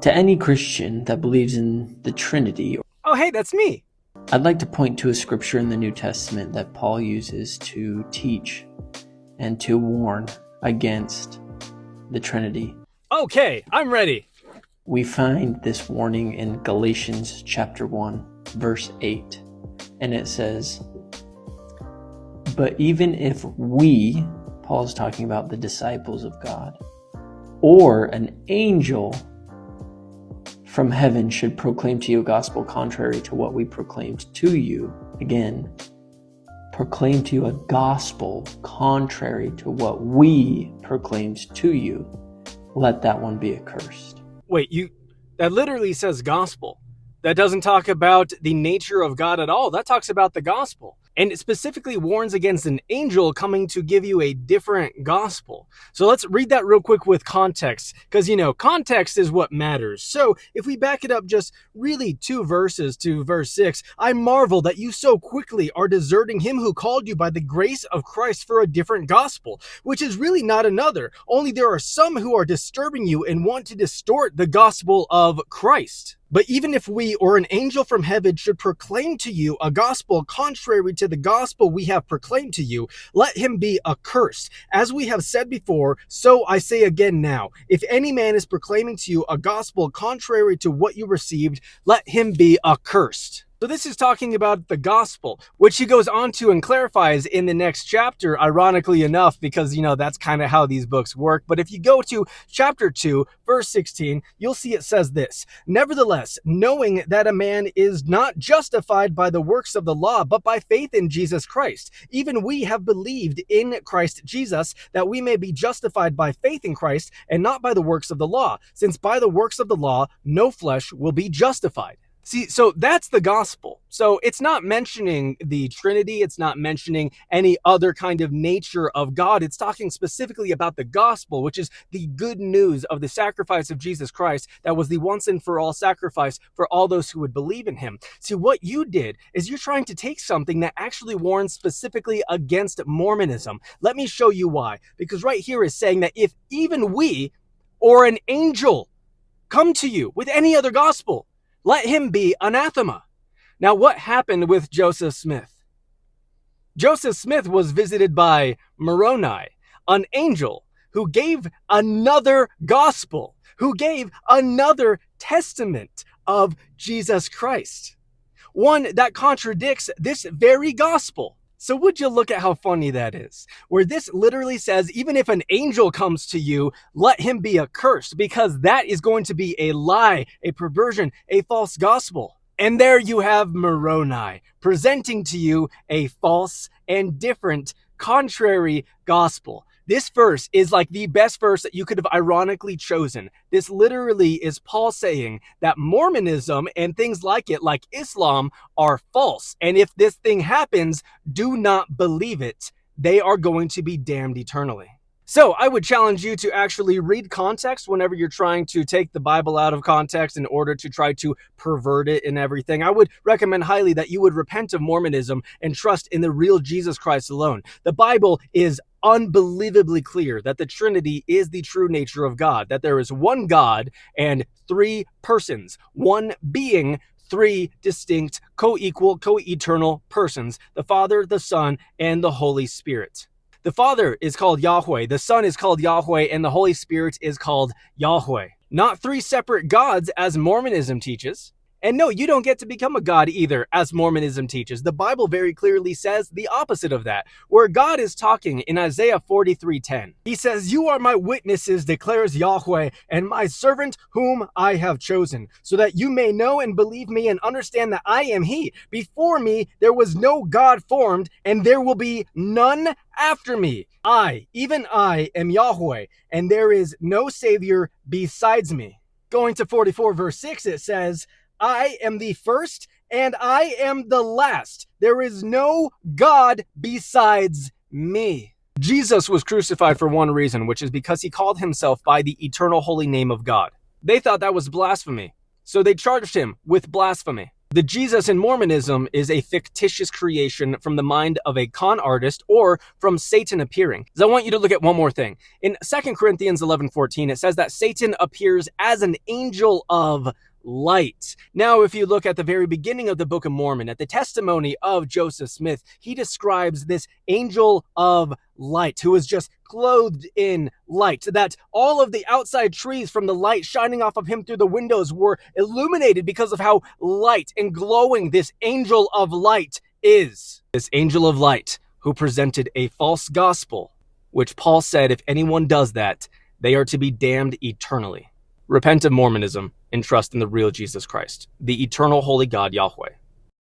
To any Christian that believes in the Trinity, Oh, hey, that's me. I'd like to point to a scripture in the New Testament that Paul uses to teach and to warn against the Trinity. Okay, I'm ready. We find this warning in Galatians chapter 1, verse 8, and it says, "But even if we," Paul's talking about the disciples of God, "or an angel from heaven should proclaim to you a gospel contrary to what we proclaimed to you," again, proclaim to you a gospel contrary to what we proclaimed to you, let that one be accursed. Wait, that literally says gospel. That doesn't talk about the nature of God at all. That talks about the gospel. And it specifically warns against an angel coming to give you a different gospel. So let's read that real quick with context, because, context is what matters. So if we back it up just really 2 verses to verse 6, "I marvel that you so quickly are deserting him who called you by the grace of Christ for a different gospel, which is really not another. Only there are some who are disturbing you and want to distort the gospel of Christ. But even if we or an angel from heaven should proclaim to you a gospel contrary to the gospel we have proclaimed to you, let him be accursed. As we have said before, so I say again now, if any man is proclaiming to you a gospel contrary to what you received, let him be accursed." So this is talking about the gospel, which he goes on to and clarifies in the next chapter, ironically enough, because, that's kind of how these books work. But if you go to chapter 2, verse 16, you'll see it says this, "Nevertheless, knowing that a man is not justified by the works of the law, but by faith in Jesus Christ, even we have believed in Christ Jesus, that we may be justified by faith in Christ and not by the works of the law, since by the works of the law, no flesh will be justified." See, so that's the gospel. So it's not mentioning the Trinity. It's not mentioning any other kind of nature of God. It's talking specifically about the gospel, which is the good news of the sacrifice of Jesus Christ that was the once and for all sacrifice for all those who would believe in him. See, what you did is you're trying to take something that actually warns specifically against Mormonism. Let me show you why. Because right here is saying that if even we or an angel come to you with any other gospel, let him be anathema. Now, what happened with Joseph Smith? Joseph Smith was visited by Moroni, an angel who gave another gospel, who gave another testament of Jesus Christ, one that contradicts this very gospel. So would you look at how funny that is, where this literally says, even if an angel comes to you, let him be accursed, because that is going to be a lie, a perversion, a false gospel. And there you have Moroni presenting to you a false and different, contrary gospel. This verse is like the best verse that you could have ironically chosen. This literally is Paul saying that Mormonism and things like it, like Islam, are false. And if this thing happens, do not believe it. They are going to be damned eternally. So I would challenge you to actually read context whenever you're trying to take the Bible out of context in order to try to pervert it and everything. I would recommend highly that you would repent of Mormonism and trust in the real Jesus Christ alone. The Bible is unbelievably clear that the Trinity is the true nature of God, that there is one God and 3 persons, one being, 3 distinct, co-equal, co-eternal persons, the Father, the Son, and the Holy Spirit. The Father is called Yahweh, the Son is called Yahweh, and the Holy Spirit is called Yahweh. Not 3 separate gods as Mormonism teaches. And no, you don't get to become a god either, as Mormonism teaches. The Bible very clearly says the opposite of that, where God is talking in Isaiah 43:10. He says, "You are my witnesses, declares Yahweh, and my servant whom I have chosen, so that you may know and believe me and understand that I am he. Before me there was no God formed, and there will be none after me. I, even I, am Yahweh, and there is no Savior besides me." Going to 44 verse 6, it says, "I am the first and I am the last. There is no God besides me." Jesus was crucified for one reason, which is because he called himself by the eternal holy name of God. They thought that was blasphemy, so they charged him with blasphemy. The Jesus in Mormonism is a fictitious creation from the mind of a con artist or from Satan appearing. So I want you to look at one more thing. In 2 Corinthians 11:14, it says that Satan appears as an angel of light. Now, if you look at the very beginning of the Book of Mormon, at the testimony of Joseph Smith, he describes this angel of light who is just clothed in light, that all of the outside trees from the light shining off of him through the windows were illuminated because of how light and glowing this angel of light is. This angel of light who presented a false gospel, which Paul said if anyone does that, they are to be damned eternally. Repent of Mormonism and trust in the real Jesus Christ, the eternal holy God Yahweh.